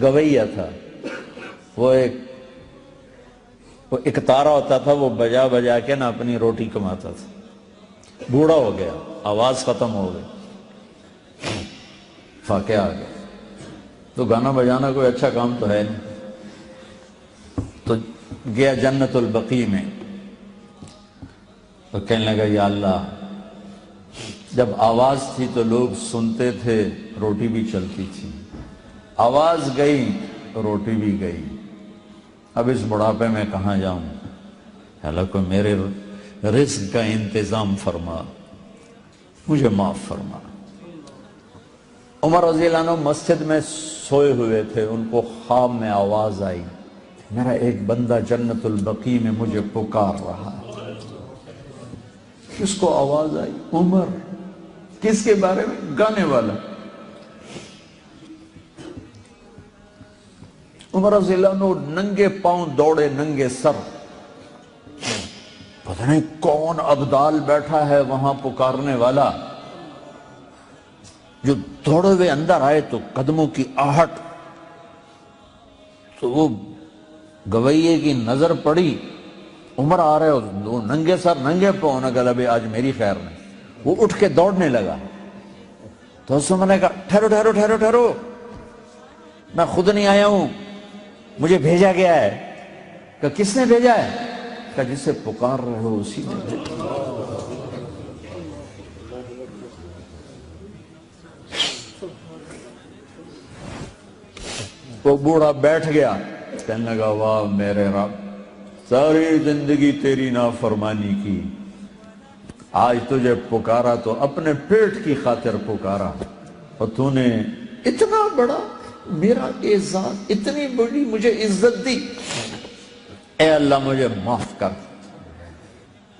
گویہ تھا، وہ ایک تارا ہوتا تھا، وہ بجا بجا کے نا اپنی روٹی کماتا تھا، بوڑھا ہو گیا، آواز ختم ہو گئی، فاقہ آ گیا، تو گانا بجانا کوئی اچھا کام تو ہے نہیں، تو گیا جنت البقیع میں، تو کہنے لگا یا اللہ، جب آواز تھی تو لوگ سنتے تھے، روٹی بھی چلتی تھی، آواز گئی روٹی بھی گئی، اب اس بڑھاپے میں کہاں جاؤں؟ اللہ کو میرے رزق کا انتظام فرما، مجھے معاف فرما۔ عمر رضی اللہ عنہ مسجد میں سوئے ہوئے تھے، ان کو خواب میں آواز آئی، میرا ایک بندہ جنت البقیع میں مجھے پکار رہا ہے۔ کس کو آواز آئی؟ عمر۔ کس کے بارے میں؟ گانے والا۔ عمر رضی اللہ عنہ ننگے پاؤں دوڑے، ننگے سر، پتہ نہیں کون ابدال بیٹھا ہے وہاں پکارنے والا، جو دوڑے ہوئے اندر آئے تو قدموں کی آہٹ، تو وہ گویے کی نظر پڑی، عمر آ رہے ہو، ننگے سر ننگے پاؤں، نہ گلا بھی آج میری خیر نہیں۔ وہ اٹھ کے دوڑنے لگا، تو اس نے کہا ٹھہرو ٹھہرو ٹھہرو ٹھہرو، میں خود نہیں آیا ہوں، مجھے بھیجا گیا ہے۔ کہ کس نے بھیجا ہے؟ کہ جسے پکار رہے ہو اسی نے بھیجا۔ وہ بوڑھا بیٹھ گیا، کہنے لگا واہ میرے رب، ساری زندگی تیری نافرمانی کی، آج تجھے پکارا تو اپنے پیٹ کی خاطر پکارا، اور تو نے اتنا بڑا میرا اعزاز، اتنی بڑی مجھے عزت دی، اے اللہ مجھے معاف کر۔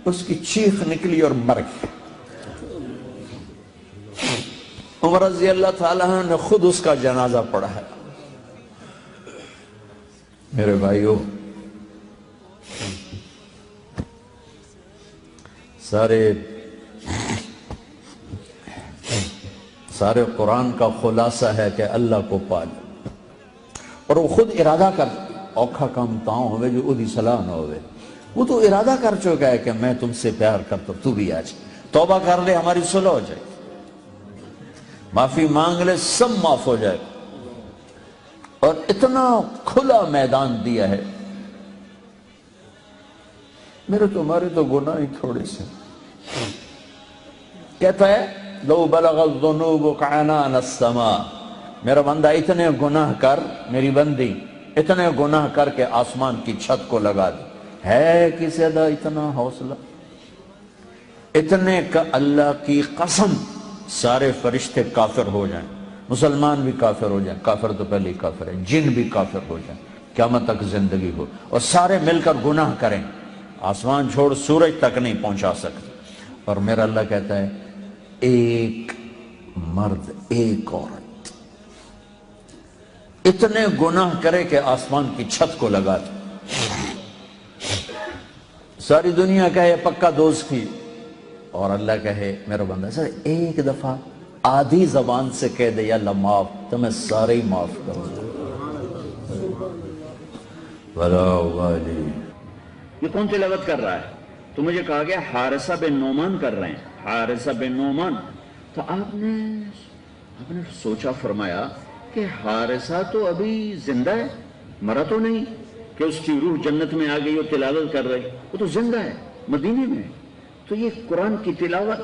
اس کی چیخ نکلی اور مر گئی۔ عمر رضی اللہ تعالیٰ عنہ نے خود اس کا جنازہ پڑھا ہے۔ میرے بھائیو، سارے قرآن کا خلاصہ ہے کہ اللہ کو پال، اور وہ خود ارادہ کر، اوکھا کام تاؤں ہوئے جو ادھی صلاح نہ ہوئے، وہ تو ارادہ کر چکا ہے کہ میں تم سے پیار کرتا ہوں، تو بھی آ جائے، توبہ کر لے، ہماری صلح ہو جائے، معافی مانگ لے، سب معاف ہو جائے۔ اور اتنا کھلا میدان دیا ہے۔ میرے تمہارے تو گناہ ہی تھوڑے سے، کہتا ہے لو بلغ الذنوب عنان السماء، میرا بندہ اتنے گناہ کر، میری بندی اتنے گناہ کر کے آسمان کی چھت کو لگا دی، ہے کسی دا اتنا حوصلہ؟ اتنے کا اللہ کی قسم سارے فرشتے کافر ہو جائیں، مسلمان بھی کافر ہو جائیں، کافر تو پہلے ہی کافر ہے، جن بھی کافر ہو جائیں، قیامت تک زندگی ہو، اور سارے مل کر گناہ کریں، آسمان چھوڑ سورج تک نہیں پہنچا سکتے، اور میرا اللہ کہتا ہے ایک مرد ایک عورت اتنے گناہ کرے کہ آسمان کی چھت کو لگا دے، ساری دنیا کہے پکا دوست تھی، اور اللہ کہے میرا بندہ سر ایک دفعہ آدھی زبان سے کہہ دے یا اللہ معاف، تو میں سارے ہی معاف کروں ولا والی۔ یہ کون تلاوت کر رہا ہے؟ تو مجھے کہا گیا حارثہ بن نعمان کر رہے ہیں، حارثہ بن نعمان۔ تو آپ نے سوچا، فرمایا کہ حارثہ تو ابھی زندہ ہے، مرا تو نہیں کہ اس کی روح جنت میں آ گئی اور تلاوت کر رہی، وہ تو زندہ ہے، مدینے میں۔ تو یہ قرآن کی تلاوت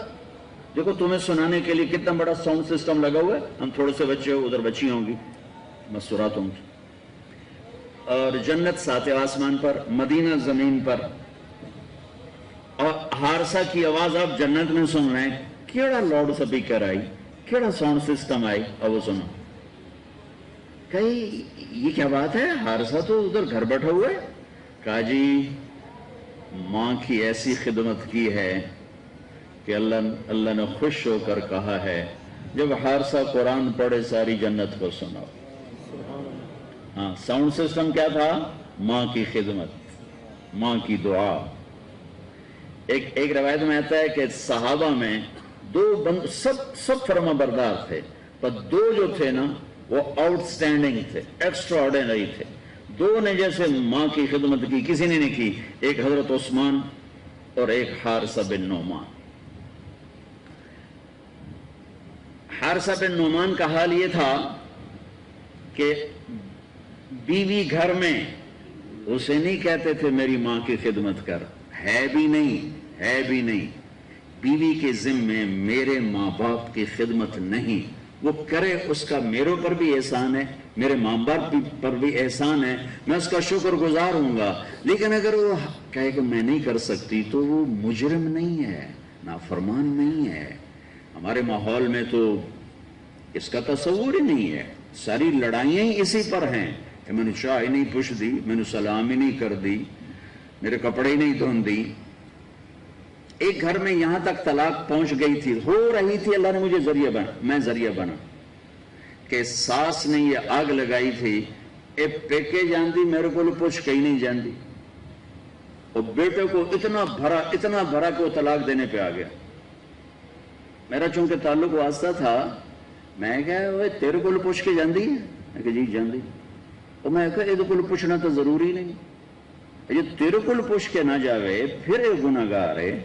دیکھو، تمہیں سنانے کے لیے کتنا بڑا ساؤنڈ سسٹم لگا ہوا ہے، ہم تھوڑے سے بچے ہو، ادھر بچی ہوں گی، مسورات ہوں گی، اور جنت ساتھ آسمان پر، مدینہ زمین پر، اور حارثہ کی آواز آپ جنت میں سن رہے ہیں، کیڑا لاؤڈ سپیکر آئی، کیڑا ساؤنڈ سسٹم آئی، اور وہ سنو کہی یہ کیا بات ہے، حارثہ تو ادھر گھر بیٹھا ہوا ہے۔ کہا جی ماں کی ایسی خدمت کی ہے کہ اللہ نے خوش ہو کر کہا ہے جب حارثہ قرآن پڑھے ساری جنت کو سناؤ۔ ہاں، ساؤنڈ سسٹم کیا تھا؟ ماں کی خدمت، ماں کی دعا۔ ایک روایت میں آتا ہے کہ صحابہ میں دو سب فرما بردار تھے، پر دو جو تھے نا وہ آؤٹ سٹینڈنگ تھے، ایکسٹرا آرڈینری تھے. دو نے جیسے ماں کی خدمت کی کسی نے نہیں کی، ایک حضرت عثمان اور ایک حارثہ بن نعمان. حارثہ بن نعمان کا حال یہ تھا کہ بیوی گھر میں اسے نہیں کہتے تھے میری ماں کی خدمت کر، ہے بھی نہیں. بیوی کے ذمے میرے ماں باپ کی خدمت نہیں، وہ کرے اس کا میرے پر بھی احسان ہے، میرے ماں باپ پر بھی احسان ہے، میں اس کا شکر گزار ہوں گا. لیکن اگر وہ کہے کہ میں نہیں کر سکتی تو وہ مجرم نہیں ہے، نافرمان نہیں ہے. ہمارے ماحول میں تو اس کا تصور ہی نہیں ہے. ساری لڑائیاں ہی اسی پر ہیں کہ میں نے چائے نہیں پوچھ دی، میں نے سلام ہی نہیں کر دی، میرے کپڑے ہی نہیں دھون دی. ایک گھر میں یہاں تک طلاق پہنچ گئی تھی، ہو رہی تھی، اللہ نے مجھے ذریعہ بنا کہ ساس نے یہ آگ لگائی تھی، اے پیکے جاندی میرے کو پوچھ کہیں نہیں جاندی، اور بیٹے کو اتنا بھرا کہ وہ طلاق دینے پہ آ گیا. میرا چونکہ تعلق واسطہ تھا، میں کہا وہ تیرے کو پوچھ کے جاندی ہے؟ میں کہا جی جاندی. اور میں کہا یہ کو پوچھنا تو ضروری نہیں، یہ تیرے کو پوچھ کے نہ جاوے پھر یہ گناہگار ہے.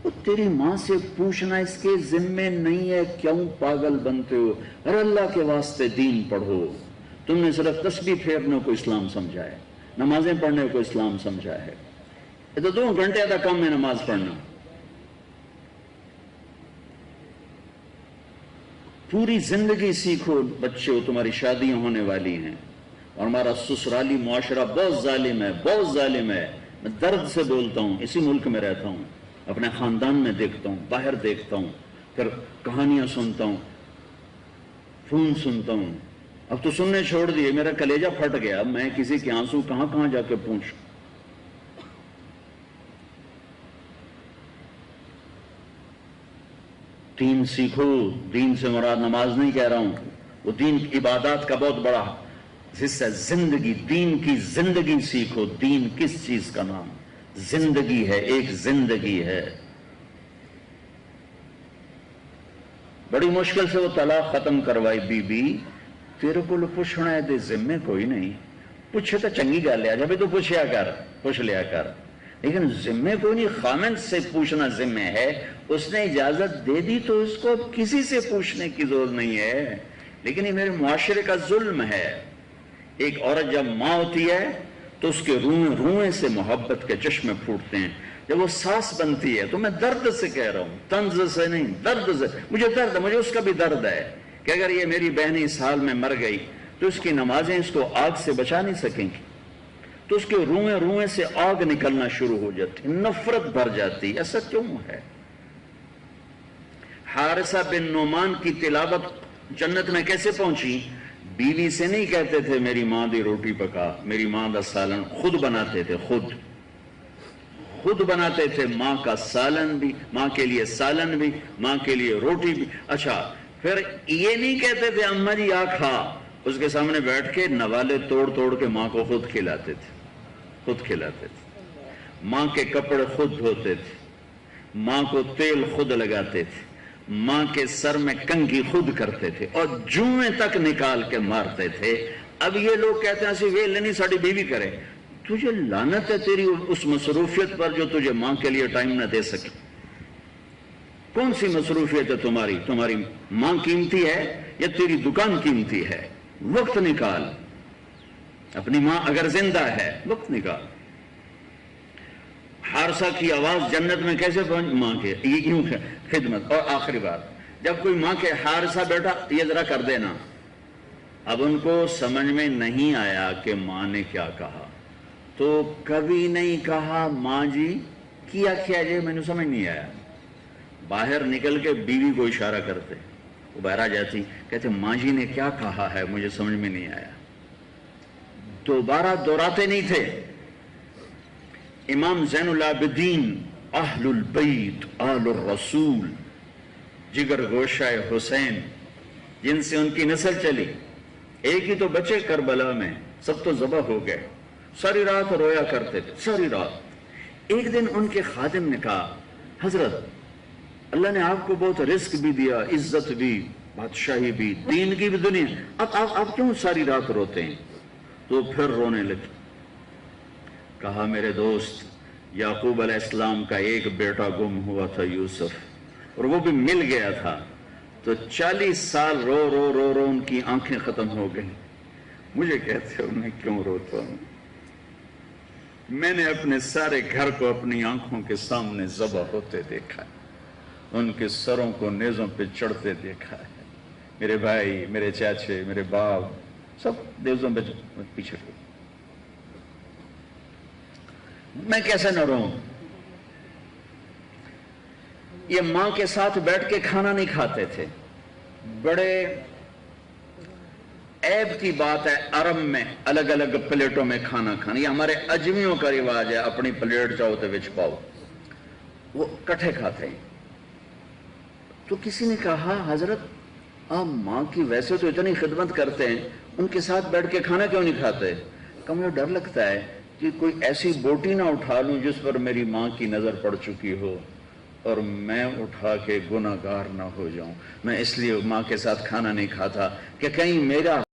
وہ تیری ماں سے پوچھنا اس کے ذمے نہیں ہے، کیوں پاگل بنتے ہو؟ ارے اللہ کے واسطے دین پڑھو. تم نے صرف تسبیح پھیرنے کو اسلام سمجھا ہے، نمازیں پڑھنے کو اسلام سمجھا ہے. یہ تو 2 گھنٹے کا کام ہے نماز پڑھنا. پوری زندگی سیکھو بچے، تمہاری شادیاں ہونے والی ہیں، اور ہمارا سسرالی معاشرہ بہت ظالم ہے. میں درد سے بولتا ہوں، اسی ملک میں رہتا ہوں، اپنے خاندان میں دیکھتا ہوں، باہر دیکھتا ہوں، پھر کہانیاں سنتا ہوں، فون سنتا ہوں. اب تو سننے چھوڑ دیے، میرا کلیجہ پھٹ گیا. میں کسی کے آنسو کہاں جا کے پوچھوں. دین سیکھو. دین سے مراد نماز نہیں کہہ رہا ہوں، وہ دین عبادات کا بہت بڑا حصہ. زندگی، دین کی زندگی سیکھو. دین کس چیز کا نام؟ زندگی ہے، ایک زندگی ہے. بڑی مشکل سے وہ طلاق ختم کروائی. بی بی تیرے کو پوچھنا ہے دے ذمے کوئی نہیں، پوچھے تو چنگی گل ہے، جب تو پوچھ لیا کر، لیکن ذمے کوئی نہیں. خامن سے پوچھنا ذمے ہے، اس نے اجازت دے دی تو اس کو کسی سے پوچھنے کی ضرورت نہیں ہے. لیکن یہ میرے معاشرے کا ظلم ہے. ایک عورت جب ماں ہوتی ہے تو اس کے روئیں سے محبت کے چشمے پھوٹتے ہیں. جب وہ ساس بنتی ہے تو میں درد سے کہہ رہا ہوں، طنز سے نہیں، درد سے. مجھے درد ہے، مجھے اس کا بھی درد ہے کہ اگر یہ میری بہن اس حال میں مر گئی تو اس کی نمازیں اس کو آگ سے بچا نہیں سکیں گی. تو اس کے روئیں سے آگ نکلنا شروع ہو جاتی، نفرت بھر جاتی. ایسا کیوں ہے؟ حارثہ بن نعمان کی تلاوت جنت میں کیسے پہنچی؟ بیوی سے نہیں کہتے تھے میری ماں دی روٹی پکا، میری ماں دا سالن. خود بناتے تھے، خود بناتے تھے. ماں کا سالن بھی، ماں کے لیے سالن بھی، ماں کے لیے روٹی بھی. اچھا پھر یہ نہیں کہتے تھے اماں جی آ کھا، اس کے سامنے بیٹھ کے نوالے توڑ کے ماں کو خود کھلاتے تھے. ماں کے کپڑے خود دھوتے تھے، ماں کو تیل خود لگاتے تھے، ماں کے سر میں کنگھی خود کرتے تھے، اور جوئیں تک نکال کے مارتے تھے. اب یہ لوگ کہتے ہیں اسی ویل نہیں ساڑی بیوی کرے. تجھے لعنت ہے تیری اس مصروفیت پر جو تجھے ماں کے لیے ٹائم نہ دے سکے. کون سی مصروفیت ہے تمہاری ماں قیمتی ہے یا تیری دکان قیمتی ہے؟ وقت نکال. اپنی ماں اگر زندہ ہے وقت نکال. حارثہ کی آواز جنت میں کیسے پہنچ؟ ماں کے یوں خدمت. اور آخری بات، جب کوئی ماں کے حارثہ بیٹا یہ ذرا کر دینا. اب ان کو سمجھ میں نہیں آیا کہ ماں نے کیا کہا، تو کبھی نہیں کہا ماں جی کیا جی، میں نے سمجھ نہیں آیا. باہر نکل کے بیوی کو اشارہ کرتے، وہ باہر آ جاتی، کہتے ماں جی نے کیا کہا ہے مجھے سمجھ میں نہیں آیا. دوبارہ دوہراتے نہیں تھے. امام زین العابدین اہل البیت آل الرسول، جگر گوشہ حسین، جن سے ان کی نسل چلی، ایک ہی تو بچے کربلا میں، سب تو ذبح ہو گئے. ساری رات رویا کرتے تھے، ساری رات. ایک دن ان کے خادم نے کہا حضرت اللہ نے آپ کو بہت رزق بھی دیا، عزت بھی، بادشاہی بھی، دین کی بھی دنیا، اب کیوں ساری رات روتے ہیں؟ تو پھر رونے لگے. کہا میرے دوست، یعقوب علیہ السلام کا ایک بیٹا گم ہوا تھا، یوسف، اور وہ بھی مل گیا تھا. تو 40 سال رو رو رو رو ان کی آنکھیں ختم ہو گئی. مجھے کہتے ہو میں کیوں روتا ہوں؟ میں نے اپنے سارے گھر کو اپنی آنکھوں کے سامنے ذبح ہوتے دیکھا ہے، ان کے سروں کو نیزوں پہ چڑھتے دیکھا ہے. میرے بھائی، میرے چاچے، میرے باپ سب نیزوں پہ پیچھے ہوئے. میں کیسے نہ رہوں؟ یہ ماں کے ساتھ بیٹھ کے کھانا نہیں کھاتے تھے. بڑے عیب کی بات ہے عرب میں الگ الگ پلیٹوں میں کھانا کھانا. یہ ہمارے اجمیوں کا رواج ہے، اپنی پلیٹ چاہو تو وچ پاؤ. وہ کٹھے کھاتے ہیں. تو کسی نے کہا حضرت آپ ماں کی ویسے تو اتنی خدمت کرتے ہیں، ان کے ساتھ بیٹھ کے کھانا کیوں نہیں کھاتے؟ کہ مجھے ڈر لگتا ہے کہ کوئی ایسی بوٹی نہ اٹھا لوں جس پر میری ماں کی نظر پڑ چکی ہو اور میں اٹھا کے گناہگار نہ ہو جاؤں. میں اس لیے ماں کے ساتھ کھانا نہیں کھاتا کہ کہیں میرا